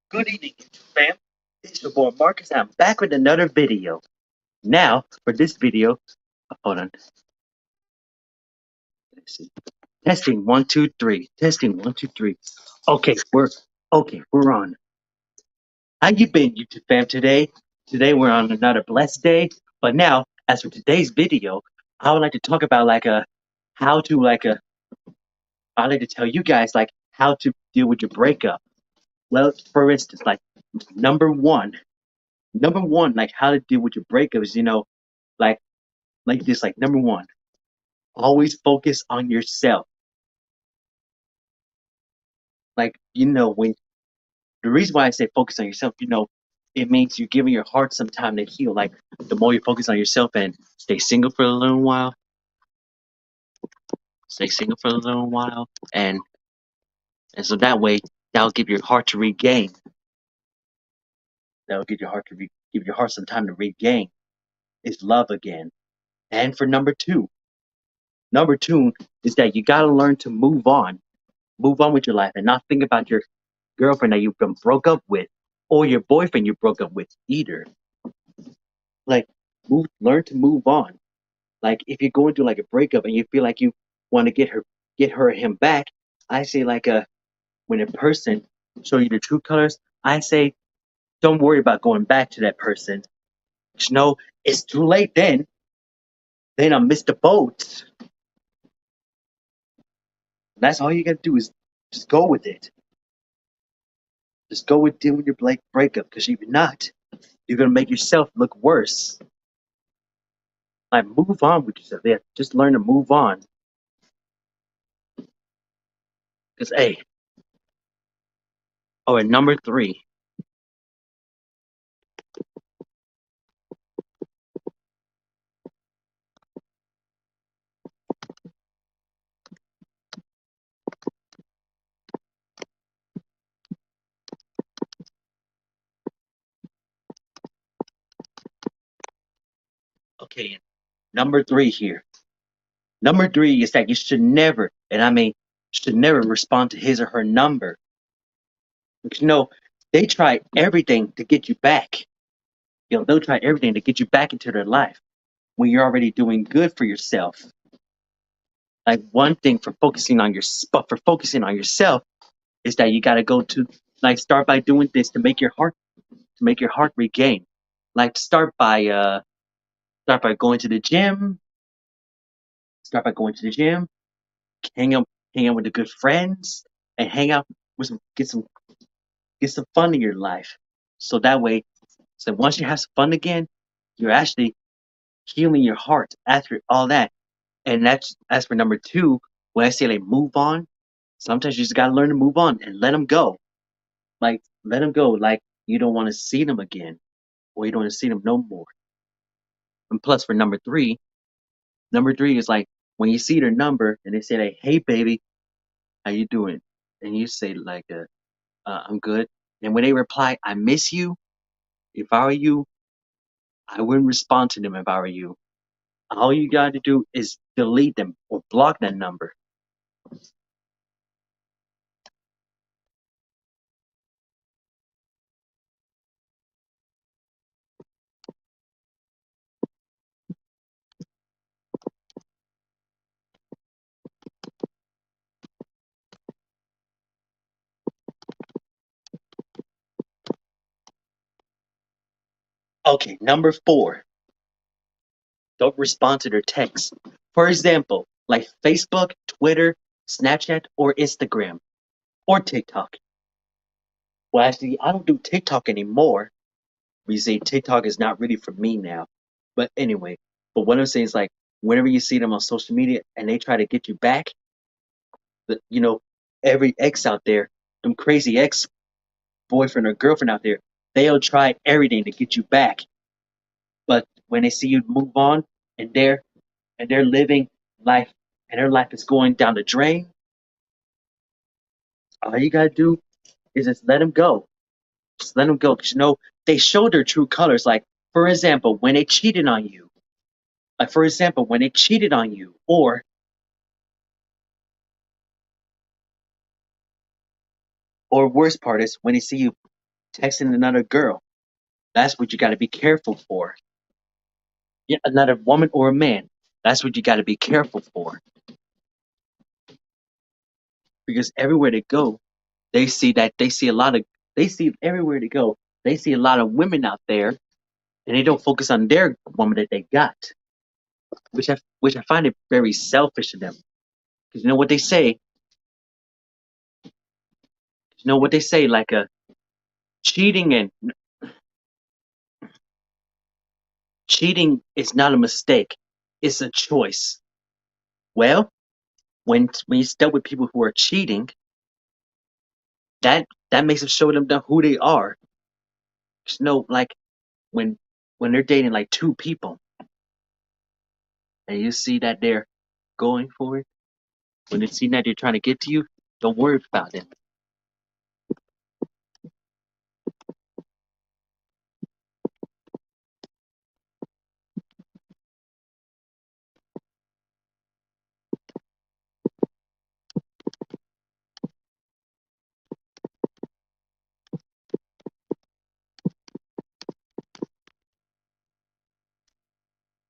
Good evening, fam. It's your boy Marcus. I'm back with another video. Now, for this video, hold on. Let's see. Testing 1 2 3. Testing 1 2 3. Okay, we're on. How you been, YouTube fam? Today we're on another blessed day. But now, as for today's video, I would like to talk about how to I'd like to tell you guys how to deal with your breakup. Well, for instance, number one, number one, how to deal with your breakup is like like this, number one, always focus on yourself. When the reason why I say focus on yourself, it means you're giving your heart some time to heal. Like, the more you focus on yourself and stay single for a little while, stay single for a little while, and so that way, that'll give your heart to regain. That'll give your heart some time to regain its love again. And for number two is that you gotta learn to move on with your life, and not think about your girlfriend that you've been broke up with, or your boyfriend you broke up with either. Like, learn to move on. Like, if you're going through a breakup and you feel like you want to get her or him back, I say when a person show you the true colors, I say don't worry about going back to that person. Just know it's too late then. Then I missed the boat. That's all you gotta do is just go with it. Just go with dealing with your breakup, because if you're not, you're gonna make yourself look worse. Like, move on with yourself. Yeah, just learn to move on. Because, hey, oh, and number three. Okay, number three here. Number three is that you should never, and I mean, should never respond to his or her number. Because, they try everything to get you back. They'll try everything to get you back into their life when you're already doing good for yourself. Like, one thing for focusing on yourself is that you gotta go to start by doing this to make your heart regain. Like, start by going to the gym. Start by going to the gym. Hang out, hang out with the good friends, and hang out with get some fun in your life. So that way, so once you have some fun again, you're actually healing your heart after all that. And that's as for number two. When I say move on, sometimes you just gotta learn to move on and let them go. Like, let them go. Like, you don't want to see them again, or you don't want to see them no more. And plus, for number three is like when you see their number and they say like, "Hey, baby, how you doing?" And you say "I'm good." And when they reply, "I miss you," if I were you, I wouldn't respond to them if I were you. All you got to do is delete them or block that number. Okay, number four, don't respond to their texts. For example, like Facebook, Twitter, Snapchat, or Instagram, or TikTok. Well, actually, I don't do TikTok anymore. We say TikTok is not really for me now. But anyway, but what I'm saying is whenever you see them on social media and they try to get you back, the, every ex out there, them crazy ex boyfriend or girlfriend out there, they'll try everything to get you back. But when they see you move on and they're living life and their life is going down the drain, all you gotta do is just let them go. Just let them go, because they show their true colors. Like, for example, when they cheated on you. Like, for example, when they cheated on you, or worst part is when they see you texting another girl. That's what you got to be careful for. Yeah, another woman or a man. That's what you got to be careful for. Because everywhere they go, they see a lot of they see everywhere they go, they see a lot of women out there, and they don't focus on their woman that they got, which I find it very selfish of them. Because you know what they say, like cheating and cheating is not a mistake, it's a choice. Well, when you step with people who are cheating, that makes them show them who they are. You know, like when they're dating like two people, and you see that they're going for it, when they see that they're trying to get to you, don't worry about it.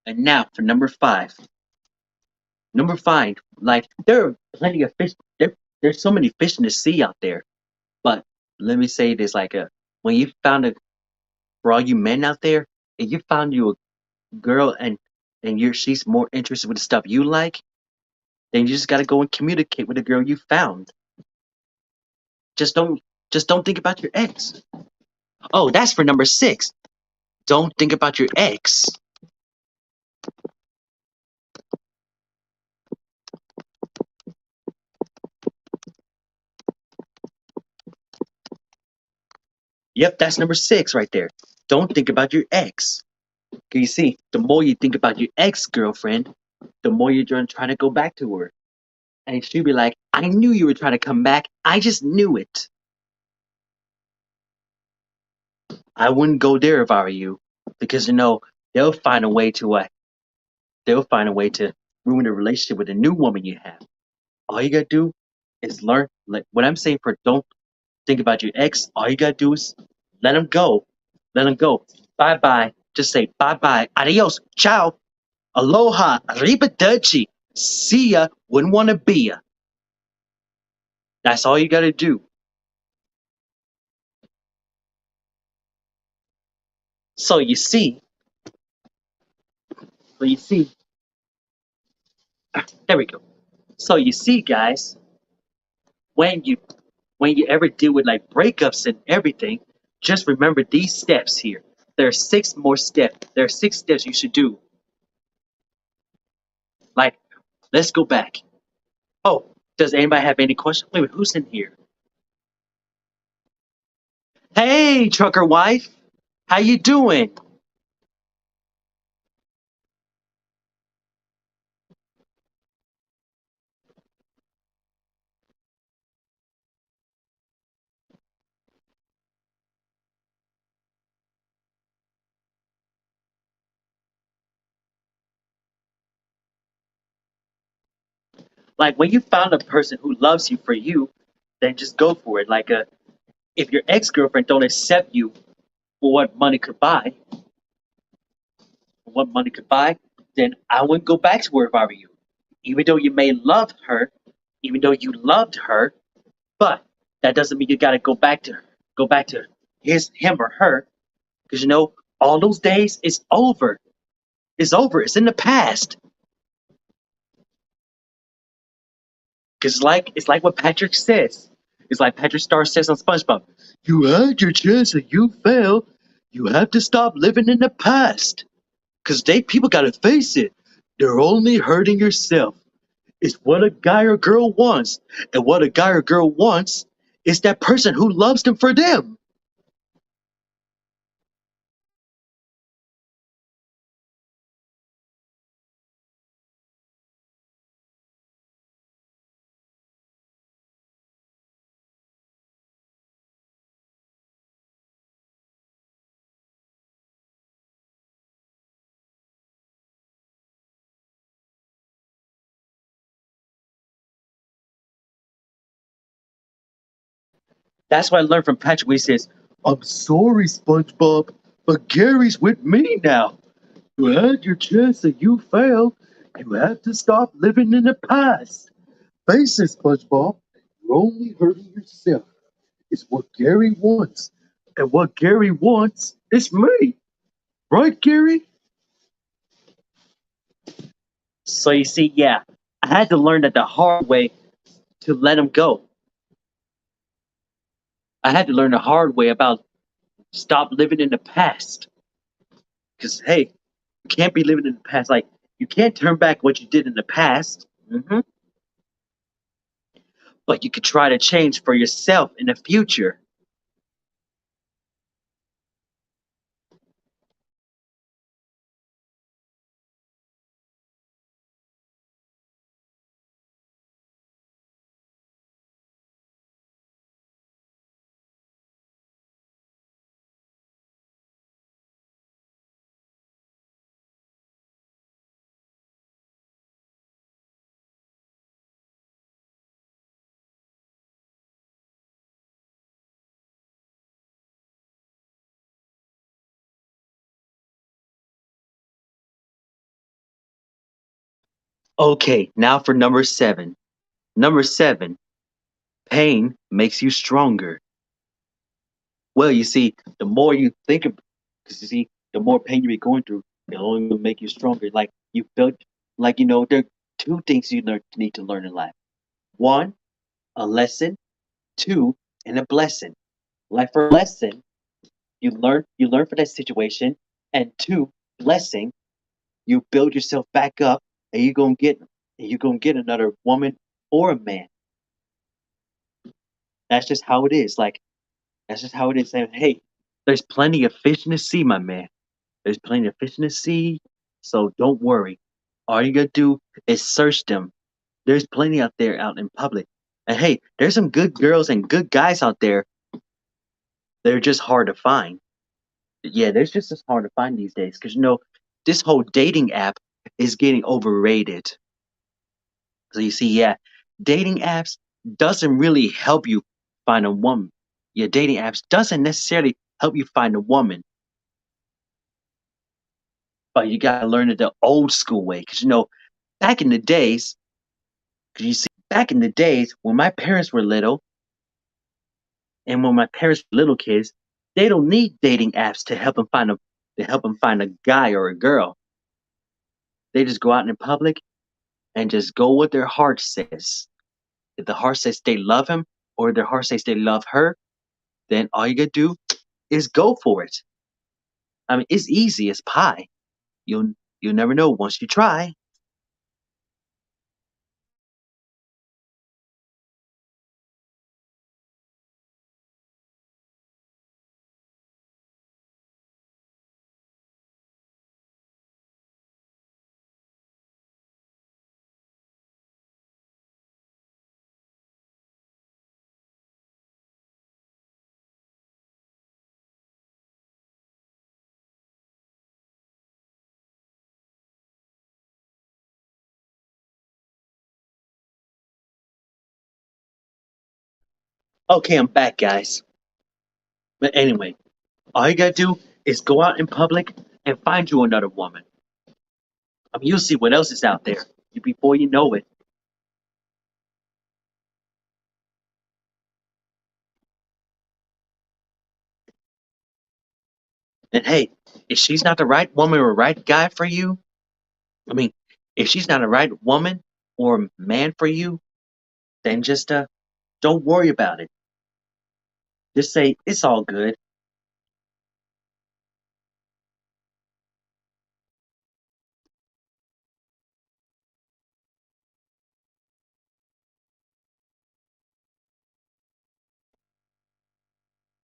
And now for number five. Number five, like there are plenty of fish. There's so many fish in the sea out there. But let me say this: like when you found a for all you men out there, if you found you a girl and she's more interested with the stuff you like, then you just gotta go and communicate with the girl you found. Just don't just don't think about your ex. Oh, that's for number six. Don't think about your ex. Yep, that's number six right there. Don't think about your ex. 'Cause you see, the more you think about your ex girlfriend, the more you're trying to go back to her. And she'll be like, I knew you were trying to come back. I just knew it. I wouldn't go there if I were you. Because they'll find a way to they'll find a way to ruin the relationship with the new woman you have. All you gotta do is learn like what I'm saying for don't think about your ex, all you gotta do is let him go. Let him go. Bye bye. Just say bye bye. Adios. Ciao. Aloha. Arrivederci. See ya. Wouldn't wanna be ya. That's all you gotta do. So you see, so you see, there we go. So you see, guys, when you ever deal with like breakups and everything, just remember these steps here. There are six more steps. There are six steps you should do. Like, let's go back. Oh, does anybody have any questions? Wait, who's in here? Hey, trucker wife, how you doing? Like when you found a person who loves you for you, then just go for it. Like if your ex-girlfriend don't accept you for what money could buy, then I wouldn't go back to her if I were you. Even though you may love her, even though you loved her, but that doesn't mean you gotta go back to him or her, because all those days is over. It's over. It's in the past. Because it's like what Patrick says. It's like Patrick Star says on SpongeBob. You had your chance and you failed. You have to stop living in the past. Because they people gotta face it. They're only hurting yourself. It's what a guy or girl wants. And what a guy or girl wants is that person who loves them for them. That's what I learned from Patrick when he says, I'm sorry, SpongeBob, but Gary's with me now. You had your chance and you failed. You have to stop living in the past. Face it, SpongeBob. You're only hurting yourself. It's what Gary wants. And what Gary wants is me. Right, Gary? So you see, yeah, I had to learn that the hard way to let him go. I had to learn the hard way about stop living in the past. Because, hey, you can't be living in the past. Like, you can't turn back what you did in the past. But you could try to change for yourself in the future. Okay, now for number seven. Number seven, pain makes you stronger. Well, you see, the more you think of, because you see, the more pain you be going through, it'll only make you stronger. Like you built, like there are two things you need to learn in life. One, a lesson. Two, and a blessing. Like for a lesson, you learn for that situation, and two, blessing, you build yourself back up, and you're gonna get another woman or a man. That's just how it is. Like that's just how it is. And hey, there's plenty of fish in the sea, my man. There's plenty of fish in the sea, so don't worry. All you gotta do is search them. There's plenty out there out in public. And hey, there's some good girls and good guys out there. They're just hard to find. Yeah, there's just as hard to find these days because this whole dating app is getting overrated. So you see, yeah, dating apps doesn't really help you find a woman. Yeah, dating apps doesn't necessarily help you find a woman, but you gotta learn it the old school way. Because back in the days, because you see, back in the days when my parents were little and when my parents were little kids, they don't need dating apps to help them find a guy or a girl. They just go out in public and just go what their heart says. If the heart says they love him or their heart says they love her, then all you gotta do is go for it. I mean, it's easy as pie. You'll never know once you try. Okay, I'm back, guys. But anyway, all you gotta do is go out in public and find you another woman. I mean, you'll see what else is out there before you know it. And hey, if she's not the right woman or right guy for you, I mean, if she's not the right woman or man for you, then just don't worry about it. Just say it's all good.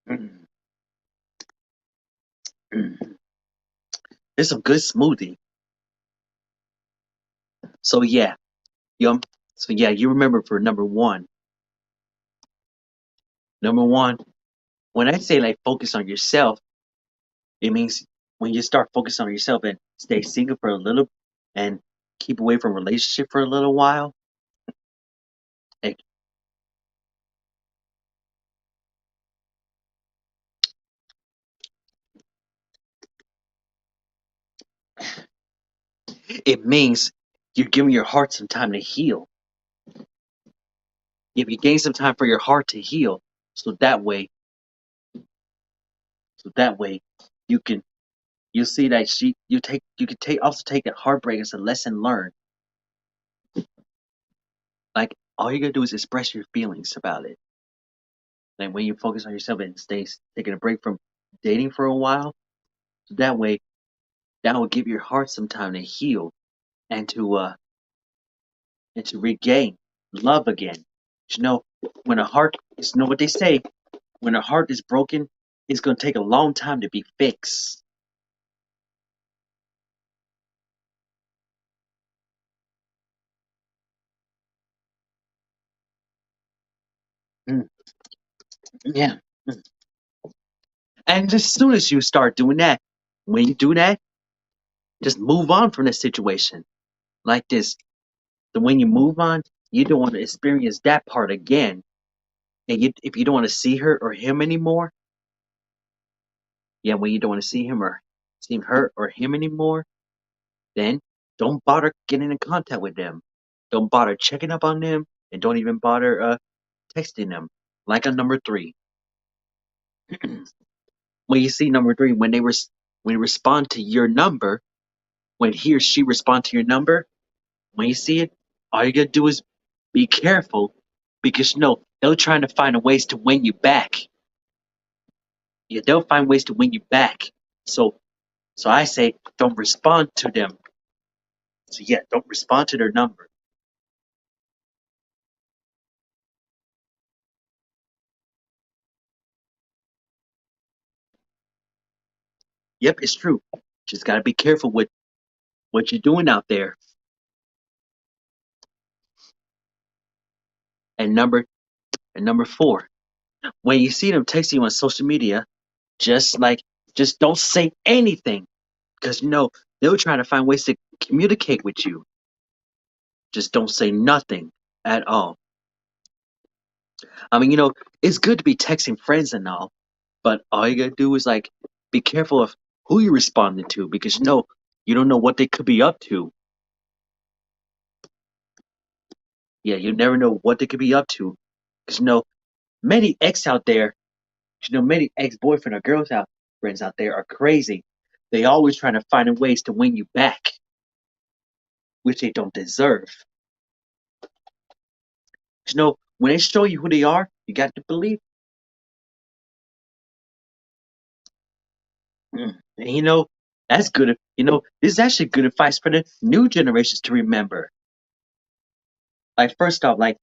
Mm, mm. It's a good smoothie. So yeah, yum. So yeah, you remember for number one. Number one, when I say like focus on yourself, it means when you start focusing on yourself and stay single for a little and keep away from relationship for a little while. Like, It means you're giving your heart some time to heal. If you gain some time for your heart to heal, so that way, so that way, you can you'll see that you can take also take that heartbreak as a lesson learned. Like all you gotta do is express your feelings about it. And when you focus on yourself and stay taking a break from dating for a while, so that way that will give your heart some time to heal and to regain love again. You know, when a heart is you know what they say, when a heart is broken, it's gonna take a long time to be fixed. Mm, yeah. Mm. And as soon as you start doing that, when you do that, just move on from the situation. Like this. The when you move on, you don't want to experience that part again. And if you don't want to see her or him anymore, yeah, when you don't want to see her or him anymore, then don't bother getting in contact with them. Don't bother checking up on them, and don't even bother texting them. Like on number three, when you see number three, when they respond to your number, when he or she respond to your number, when you see it, all you gotta do is be careful because they're trying to find a ways to win you back. Yeah, they'll find ways to win you back. So so I say don't respond to them. So yeah, don't respond to their number. Yep, it's true. Just gotta be careful with what you're doing out there. And number four, when you see them texting you on social media, just like just don't say anything because they'll try to find ways to communicate with you. Just don't say nothing at all. I mean, it's good to be texting friends and all, but all you gotta do is like be careful of who you're responding to because you don't know what they could be up to. Yeah, you never know what they could be up to. Because many ex out there, many ex boyfriend or girls out friends out there are crazy. They always trying to find ways to win you back, which they don't deserve. When they show you who they are, you got to believe. And that's good. This is actually good advice for the new generations to remember. Like first off, like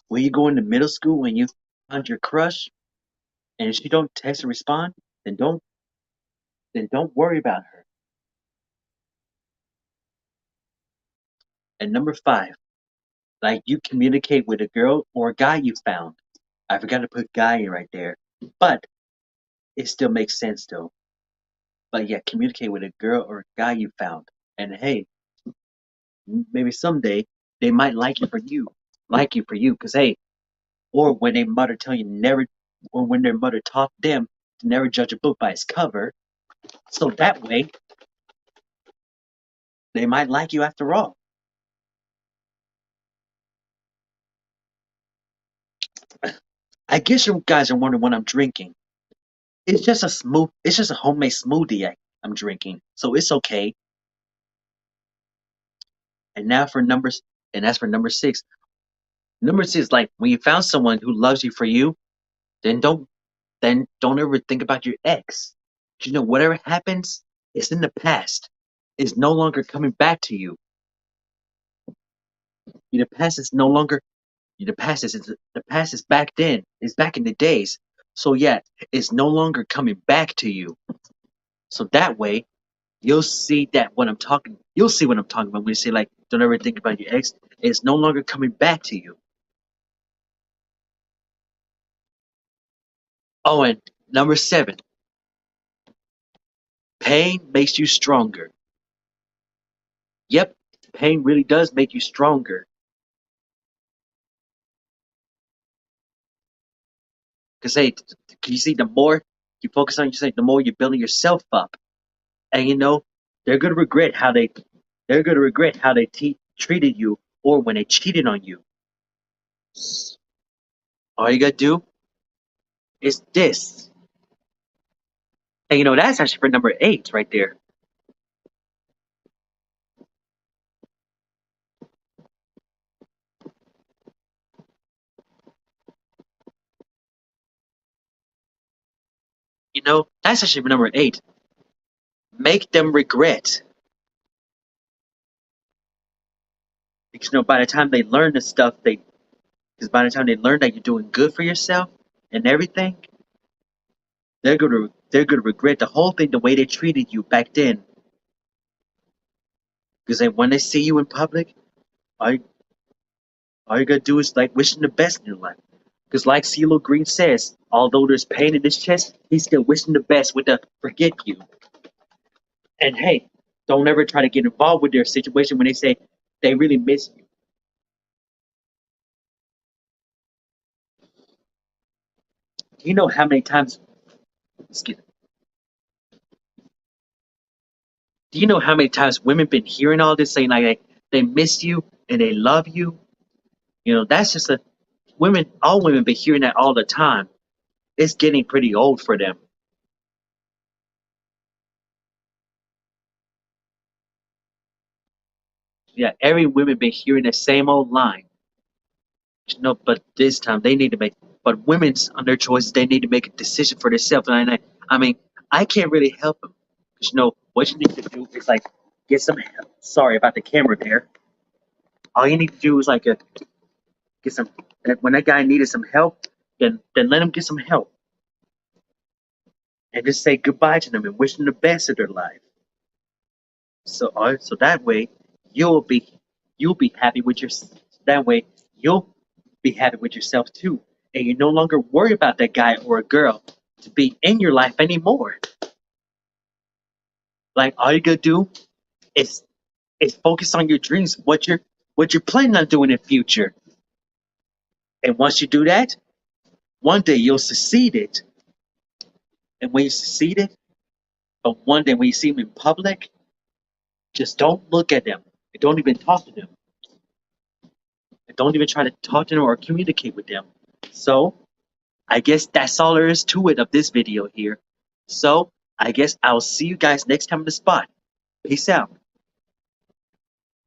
when you go into middle school, when you find your crush, and if she don't text and respond, then don't worry about her. And number five, like you communicate with a girl or a guy you found. I forgot to put guy in right there, but it still makes sense though. But yeah, communicate with a girl or a guy you found. And hey, maybe someday they might like you for you, because hey, or when their mother tell you never, or when their mother taught them to never judge a book by its cover, so that way they might like you after all. I guess you guys are wondering what I'm drinking. It's just a homemade smoothie I'm drinking, so it's okay. And now for numbers, and that's for number six. Number six, like when you found someone who loves you for you, then don't ever think about your ex. Whatever happens, it's in the past. It's no longer coming back to you. The past is no longer the past is back then. It's back in the days. So yeah, it's no longer coming back to you. So that way, you'll see what I'm talking about when you say like don't ever think about your ex. It's no longer coming back to you. Oh, and number seven, pain makes you stronger. Yep, pain really does make you stronger. Because hey, can you see the more you focus on yourself, the more you're building yourself up. And They're gonna regret how they treated you or when they cheated on you. All you gotta do is this. And that's actually for number 8 right there. That's actually for number 8. Make them regret. Because by the time they learn the stuff, because by the time they learn that you're doing good for yourself and everything, they're gonna regret the whole thing, the way they treated you back then. Because then when they see you in public, all you, all you gotta do is like wishing the best in your life. Because like CeeLo Green says, although there's pain in his chest, he's still wishing the best with the forget you. And hey, don't ever try to get involved with their situation when they say they really miss you. Do you know how many times? Excuse me, do you know how many times women been hearing all this saying like they miss you and they love you? That's just a women. All women been hearing that all the time. It's getting pretty old for them. Yeah, every woman been hearing the same old line. But this time they need to make. But women's on their choices, they need to make a decision for themselves. And I mean, I can't really help them. What you need to do is like get some help. Sorry about the camera there. All you need to do is like get some. When that guy needed some help, then let him get some help and just say goodbye to them and wish them the best of their life. So that way you'll be you'll be happy with your that way you'll be happy with yourself too, and you no longer worry about that guy or a girl to be in your life anymore. Like all you gotta do is focus on your dreams, what you're planning on doing in the future, and once you do that, one day you'll succeed it, and when you succeed it, but one day when you see them in public, just don't look at them and don't even talk to them. And don't even try to talk to them or communicate with them. So I guess that's all there is to it of this video here. So I guess I'll see you guys next time in the spot. Peace out.